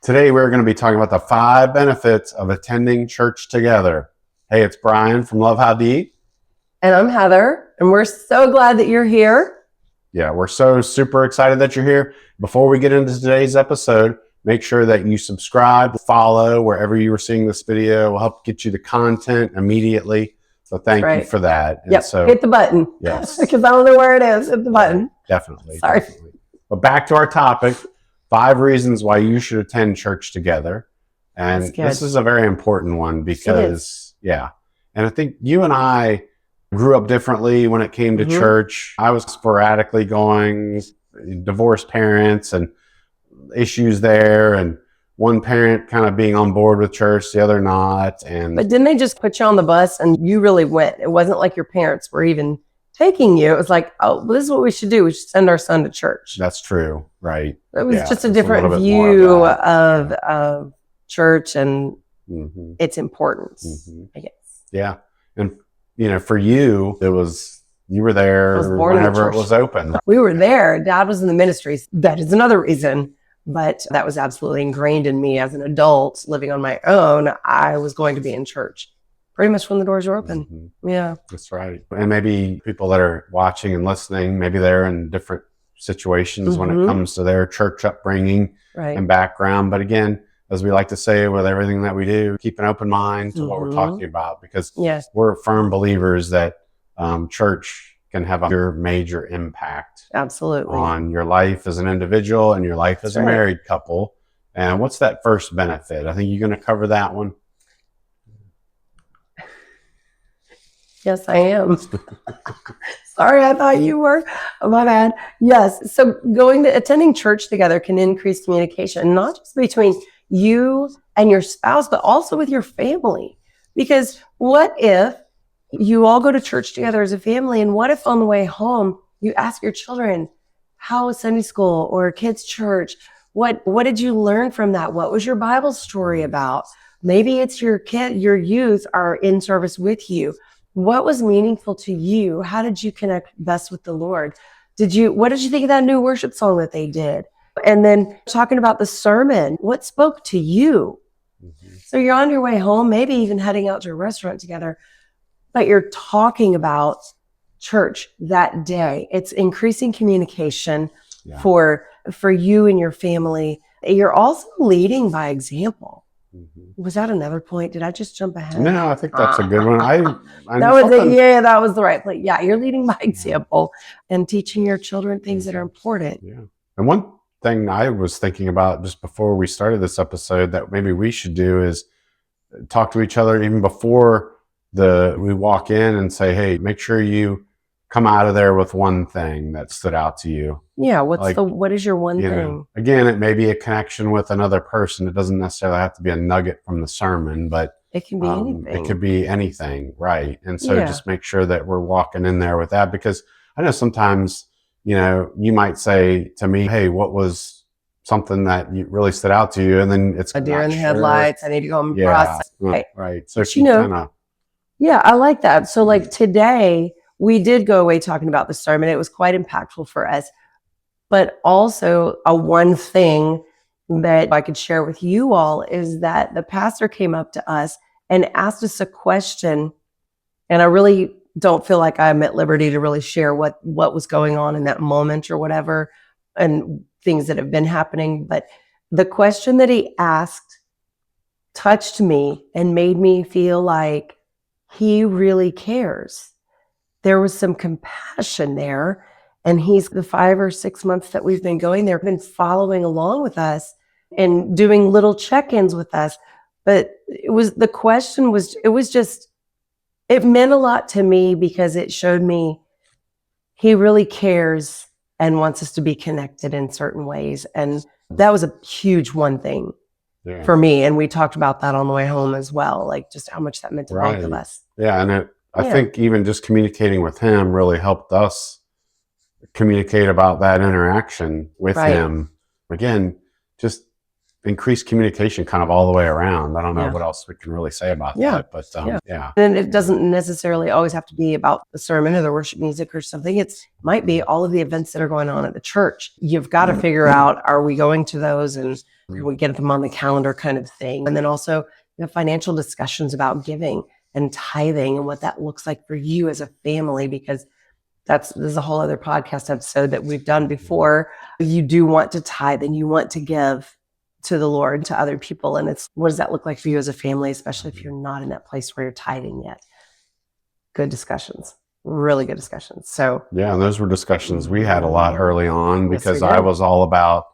Today we're going to be talking about the 5 benefits of attending church together. Hey, it's Brian from Love How to Eat. And I'm Heather, and we're so glad that you're here. Yeah, we're so super excited that you're here. Before we get into today's episode, make sure that you subscribe, follow wherever you are seeing this video. We'll help get you the content immediately. So thank you for that. And so, hit the button. Yes. Because I don't know where it is. Hit the button. Definitely. Sorry. Definitely. But back to our topic, 5 reasons why you should attend church together. And this is a very important one because, and I think you and I grew up differently when it came to church. I was sporadically going, divorced parents and issues there, and one parent kind of being on board with church, the other not. But didn't they just put you on the bus and you really went? It wasn't like your parents were even taking you. It was like, oh, this is what we should do. We should send our son to church. That's true, right? It was just a different view of church and its importance, I guess. Yeah. And, for you, you were there whenever it was open. We were there. Dad was in the ministry. That is another reason. But that was absolutely ingrained in me as an adult living on my own. I was going to be in church pretty much when the doors were open. Yeah. That's right. And maybe people that are watching and listening, maybe they're in different situations when it comes to their church upbringing and background. But again, as we like to say with everything that we do, keep an open mind to what we're talking about, because we're firm believers that church can have a major impact on your life as an individual and your life as a married couple. And what's that first benefit? I think you're going to cover that one. Yes, I am. Sorry, I thought you were. Oh, my bad. Yes. So attending church together can increase communication, not just between you and your spouse, but also with your family. Because what if you all go to church together as a family, and what if on the way home you ask your children, how was Sunday school or kids' church? What did you learn from that? What was your Bible story about? Maybe it's your youth are in service with you. What was meaningful to you? How did you connect best with the Lord? What did you think of that new worship song that they did? And then talking about the sermon, what spoke to you? So you're on your way home, maybe even heading out to a restaurant together, but you're talking about church that day. It's increasing communication for you and your family. You're also leading by example. Was that another point? Did I just jump ahead? No, I think that's a good one. That was the right point. Yeah, you're leading by example and teaching your children things that are important. Yeah. And one thing I was thinking about just before we started this episode that maybe we should do is talk to each other even before we walk in and say, hey, make sure you come out of there with one thing that stood out to you. Yeah. What is your one thing? Again, it may be a connection with another person. It doesn't necessarily have to be a nugget from the sermon, but it can be anything. It could be anything. Right. And so just make sure that we're walking in there with that, because I know sometimes, you might say to me, hey, what was something that really stood out to you? And then it's a deer in the headlights. I need to go and process. Right. So I like that. So today we did go away talking about the sermon. It was quite impactful for us, but also one thing that I could share with you all is that the pastor came up to us and asked us a question. And I really don't feel like I'm at liberty to really share what was going on in that moment or whatever, and things that have been happening. But the question that he asked touched me and made me feel like he really cares. There was some compassion there. And he's the 5 or 6 months that we've been going there, been following along with us and doing little check-ins with us. But it meant a lot to me because it showed me he really cares and wants us to be connected in certain ways. And that was a huge one thing for me. And we talked about that on the way home as well, like just how much that meant to both of us. Yeah. And I think even just communicating with him really helped us communicate about that interaction with him. Again, just increased communication kind of all the way around. I don't know what else we can really say about that, but And it doesn't necessarily always have to be about the sermon or the worship music or something. It might be all of the events that are going on at the church. You've got to figure out, are we going to those? And We get them on the calendar kind of thing. And then also financial discussions about giving and tithing and what that looks like for you as a family, because there's a whole other podcast episode that we've done before. You do want to tithe and you want to give to the Lord, to other people. And what does that look like for you as a family, especially if you're not in that place where you're tithing yet? Good discussions, really good discussions. So yeah, and those were discussions we had a lot early on, because I was all about,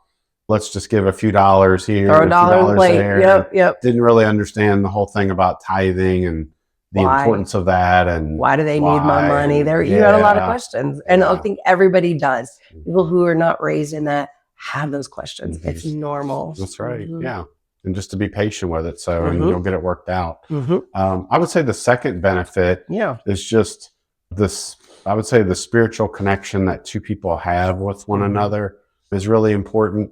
let's just give a few dollars here, throw a dollar there. Yep. Didn't really understand the whole thing about tithing and the importance of that, and why do they need my money? You had a lot of questions, and I think everybody does. People who are not raised in that have those questions. It's normal. That's right. Yeah, and just to be patient with it, and you'll get it worked out. I would say the second benefit is just this. I would say the spiritual connection that two people have with one another is really important,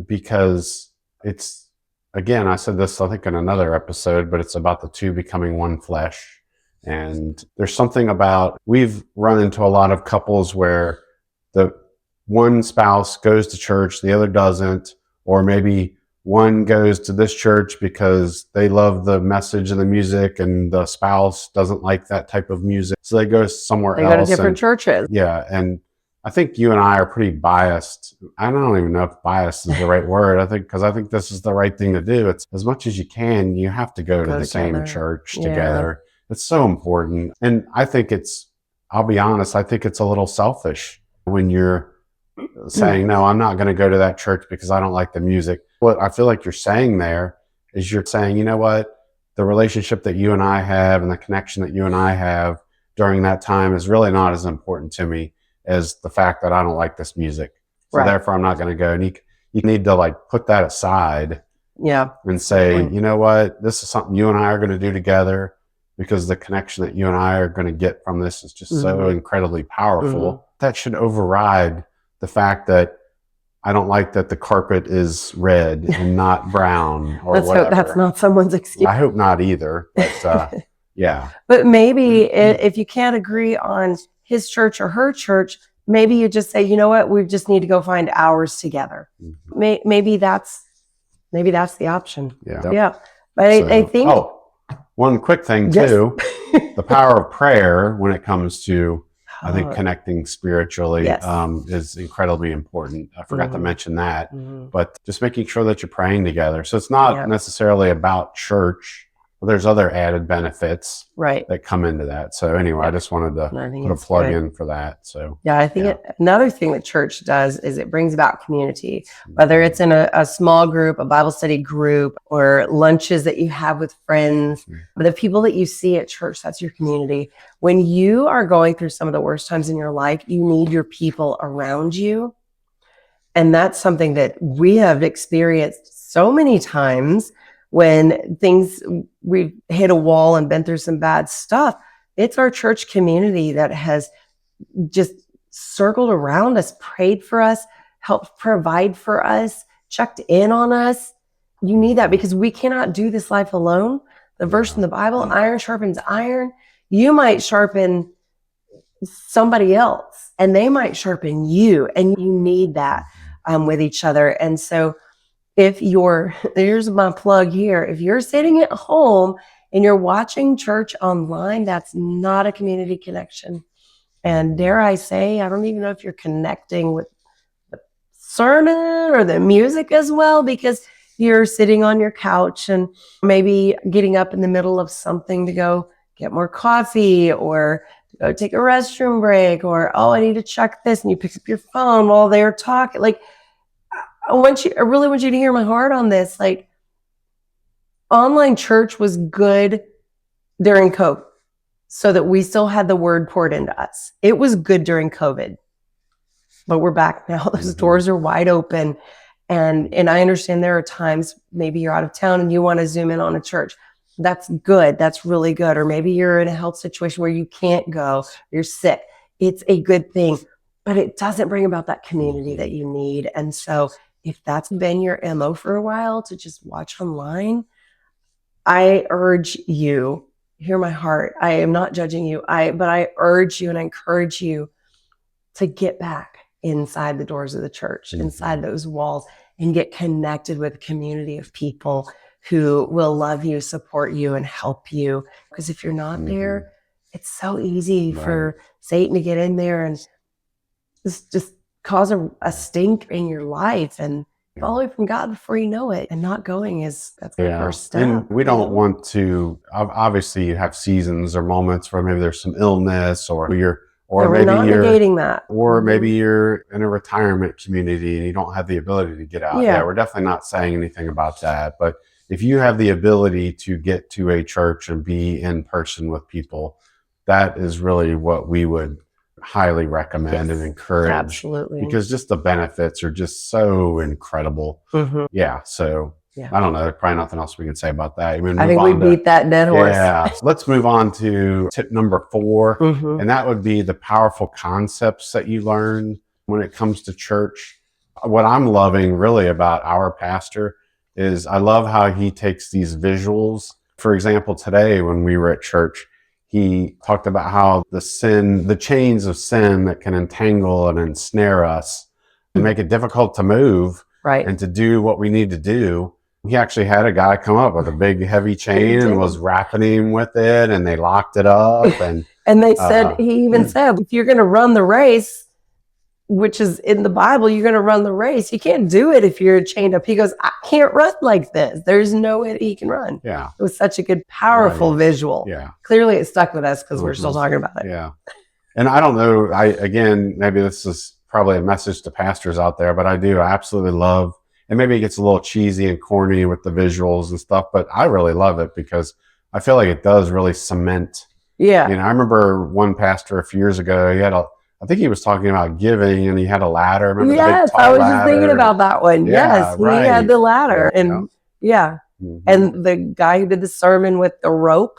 because it's, again, I said this I think in another episode, but it's about the two becoming one flesh. And there's something about, we've run into a lot of couples where the one spouse goes to church, the other doesn't, or maybe one goes to this church because they love the message and the music, and the spouse doesn't like that type of music, so they go somewhere else. They go to different churches. Yeah, and I think you and I are pretty biased. I don't even know if biased is the right word. I think this is the right thing to do. It's, as much as you can, you have to go to the same church together. It's so important. And I think I'll be honest, I think it's a little selfish when you're saying, no, I'm not going to go to that church because I don't like the music. What I feel like you're saying there is, you're saying, you know what, the relationship that you and I have and the connection that you and I have during that time is really not as important to me as the fact that I don't like this music. So therefore I'm not going to go. And you need to put that aside. And say, you know what, this is something you and I are going to do together, because the connection that you and I are going to get from this is just so incredibly powerful. That should override the fact that I don't like that the carpet is red and not brown, or whatever. That's not someone's excuse. I hope not either. But yeah. But maybe if you can't agree on his church or her church, maybe you just say, you know what, we just need to go find ours together. Maybe that's the option. Yeah. But I think. Oh, one quick thing too, the power of prayer when it comes to, I think, connecting spiritually is incredibly important. I forgot to mention that, but just making sure that you're praying together. So it's not necessarily about church. Well, there's other added benefits that come into that. So anyway, I just wanted to put a plug in for that. So I think another thing that church does is it brings about community, whether it's in a small group, a Bible study group, or lunches that you have with friends. But the people that you see at church, that's your community. When you are going through some of the worst times in your life, you need your people around you. And that's something that we have experienced so many times. When we've hit a wall and been through some bad stuff, it's our church community that has just circled around us, prayed for us, helped provide for us, checked in on us. You need that, because we cannot do this life alone. The verse in the Bible, iron sharpens iron. You might sharpen somebody else and they might sharpen you, and you need that with each other. And so here's my plug here. If you're sitting at home and you're watching church online, that's not a community connection. And dare I say, I don't even know if you're connecting with the sermon or the music as well, because you're sitting on your couch and maybe getting up in the middle of something to go get more coffee, or go take a restroom break, or, oh, I need to check this. And you pick up your phone while they're talking. I really want you to hear my heart on this. Online church was good during COVID, so that we still had the word poured into us. It was good during COVID, but we're back now. Those doors are wide open. And I understand there are times maybe you're out of town and you want to zoom in on a church. That's good. That's really good. Or maybe you're in a health situation where you can't go, you're sick. It's a good thing, but it doesn't bring about that community that you need. And so if that's been your MO for a while, to just watch online, I urge you, hear my heart. I am not judging you. But I urge you and I encourage you to get back inside the doors of the church, inside those walls, and get connected with a community of people who will love you, support you, and help you. Because if you're not there, it's so easy for Satan to get in there and just cause a stink in your life and fall away from God before you know it. And not going that's the first step. And we don't want to, obviously you have seasons or moments where maybe there's some illness or we're not negating that. Or maybe you're in a retirement community and you don't have the ability to get out. Yeah, we're definitely not saying anything about that. But if you have the ability to get to a church and be in person with people, that is really what we would highly recommend and encourage. Absolutely. Because just the benefits are just so incredible. Yeah. So I don't know. There's probably nothing else we can say about that. I think we beat that dead horse. Yeah. So let's move on to tip number 4. And that would be the powerful concepts that you learn when it comes to church. What I'm loving really about our pastor is I love how he takes these visuals. For example, today when we were at church, he talked about how the chains of sin that can entangle and ensnare us and make it difficult to move and to do what we need to do. He actually had a guy come up with a big heavy chain and was wrapping him with it, and they locked it up. And they said, he even said, if you're going to run the race, which is in the Bible, you're going to run the race. You can't do it if you're chained up. He goes, I can't run like this. There's no way that he can run. Yeah. It was such a good, powerful visual. Yeah. Clearly it stuck with us because we're still talking about it. Yeah. And I don't know, again, maybe this is probably a message to pastors out there, but I absolutely love, and maybe it gets a little cheesy and corny with the visuals and stuff, but I really love it because I feel like it does really cement. Yeah. You know, I remember one pastor a few years ago, I think he was talking about giving, and he had a ladder. Remember the big, tall I was ladder? Just thinking about that one. Yeah, he had the ladder. And Mm-hmm. And the guy who did the sermon with the rope,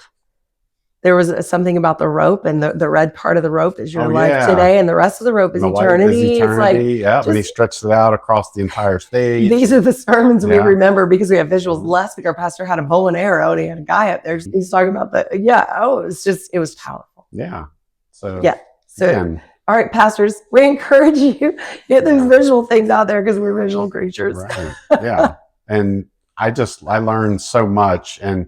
there was something about the rope, and the red part of the rope is your life today, and the rest of the rope is eternity. It's like, and he stretched it out across the entire stage. These are the sermons we remember because we have visuals. Last week, our pastor had a bow and arrow, and he had a guy up there. He's talking about it was powerful. Yeah. So, all right, pastors, we encourage you, get those visual things out there because we're visual creatures. Right. Yeah. And I learned so much, and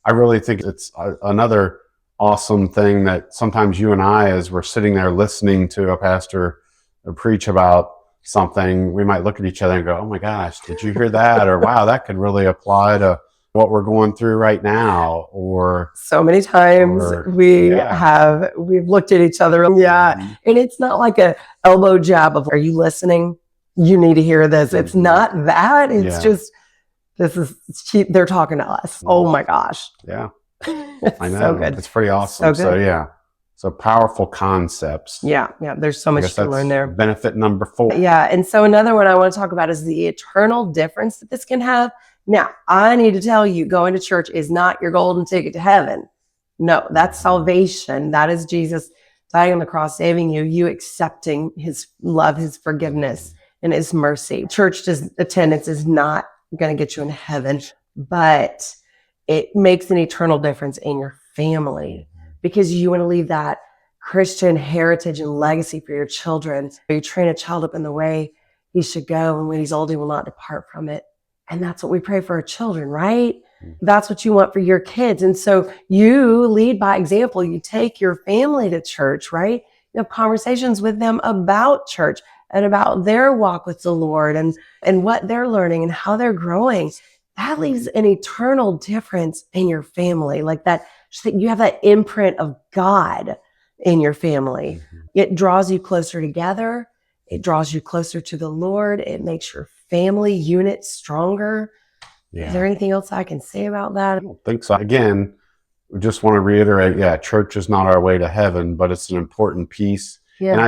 I really think it's another awesome thing that sometimes you and I, as we're sitting there listening to a pastor preach about something, we might look at each other and go, oh my gosh, did you hear that? Or wow, that could really apply to what we're going through right now. Or so many times we've looked at each other. Yeah. And it's not like a elbow jab of, are you listening? You need to hear this. It's not that. It's just, they're talking to us. Oh my gosh. Yeah. I know. So good. It's pretty awesome. So powerful concepts. Yeah. There's so much to learn there. Benefit number 4. Yeah. And so another one I want to talk about is the eternal difference that this can have. Now, I need to tell you, going to church is not your golden ticket to heaven. No, that's salvation. That is Jesus dying on the cross, saving you, you accepting his love, his forgiveness, and his mercy. Church attendance is not going to get you in heaven, but it makes an eternal difference in your family because you want to leave that Christian heritage and legacy for your children. You train a child up in the way he should go, and when he's old, he will not depart from it. And that's what we pray for our children, right? That's what you want for your kids. And so you lead by example. You take your family to church, right? You have conversations with them about church and about their walk with the Lord and what they're learning and how they're growing. That leaves an eternal difference in your family. Like that, you have that imprint of God in your family. It draws you closer together. It draws you closer to the Lord. It makes your family unit stronger. Is there anything else I can say about that? I don't think so. Again, we just want to reiterate, church is not our way to heaven, but it's an important piece. And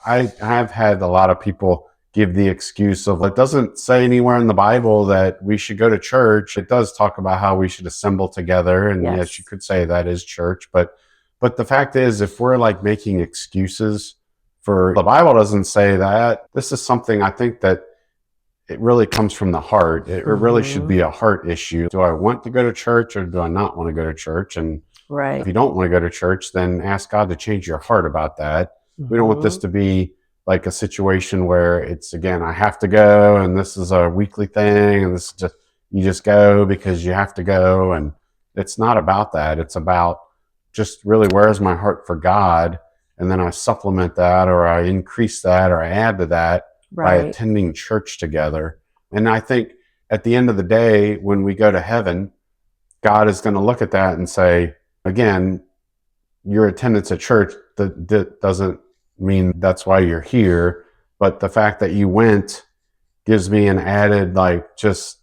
I have had a lot of people give the excuse of, it doesn't say anywhere in the Bible that we should go to church. It does talk about how we should assemble together. And yes, you could say that is church. But the fact is, if we're like making excuses for, the Bible doesn't say that. This is something I think that it really comes from the heart. It really should be a heart issue. Do I want to go to church or do I not want to go to church? And if you don't want to go to church, then ask God to change your heart about that. We don't want this to be like a situation where it's, again, I have to go and this is a weekly thing and this is just, you just go because you have to go. And it's not about that. It's about just really, where's my heart for God? And then I supplement that, or I increase that, or I add to that by attending church together. And I think at the end of the day, when we go to heaven, God is going to look at that and say, again, your attendance at church, that doesn't mean that's why you're here, but the fact that you went gives me an added, like, just,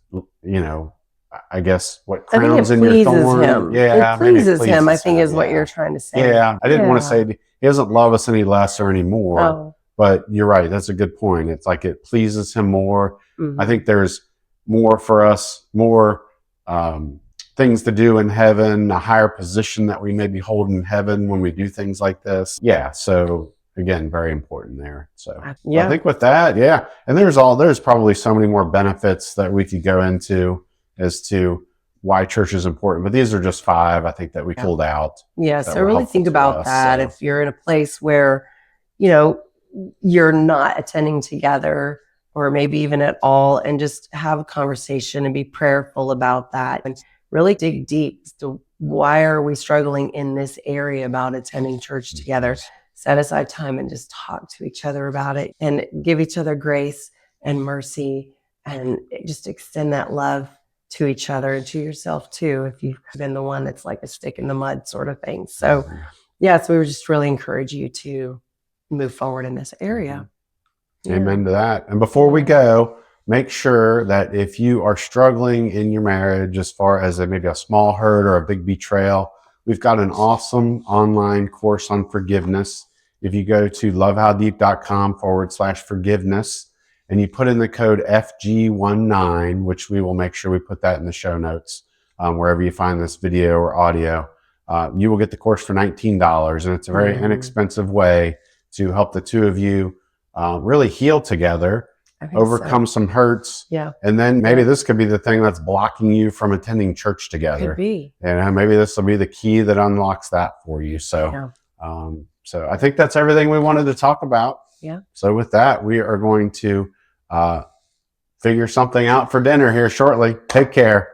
I guess, what crowns in your thorn. Him. Yeah, it pleases him, I think, is what you're trying to say. Yeah, I didn't want to say he doesn't love us any less or any more, but you're right. That's a good point. It's like it pleases him more. I think there's more for us, more things to do in heaven, a higher position that we may be holding in heaven when we do things like this. Yeah, so again, very important there. So I think with that, and there's probably so many more benefits that we could go into as to why church is important, but these are just 5, I think, that we pulled out. So really think about that. If you're in a place where, you're not attending together, or maybe even at all, and just have a conversation and be prayerful about that, and really dig deep as to why are we struggling in this area about attending church together. Set aside time and just talk to each other about it, and give each other grace and mercy, and just extend that love to each other and to yourself too, if you've been the one that's like a stick in the mud sort of thing. So so we would just really encourage you to move forward in this area. Amen to that. And before we go, make sure that if you are struggling in your marriage, as far as maybe a small hurt or a big betrayal, we've got an awesome online course on forgiveness. If you go to lovehowdeep.com/forgiveness, and you put in the code FG19, which we will make sure we put that in the show notes, wherever you find this video or audio, you will get the course for $19. And it's a very inexpensive way to help the two of you really heal together, overcome some hurts. And then maybe this could be the thing that's blocking you from attending church together. Could be. And maybe this will be the key that unlocks that for you. So, so I think that's everything we wanted to talk about. So with that, we are going to figure something out for dinner here shortly. Take care.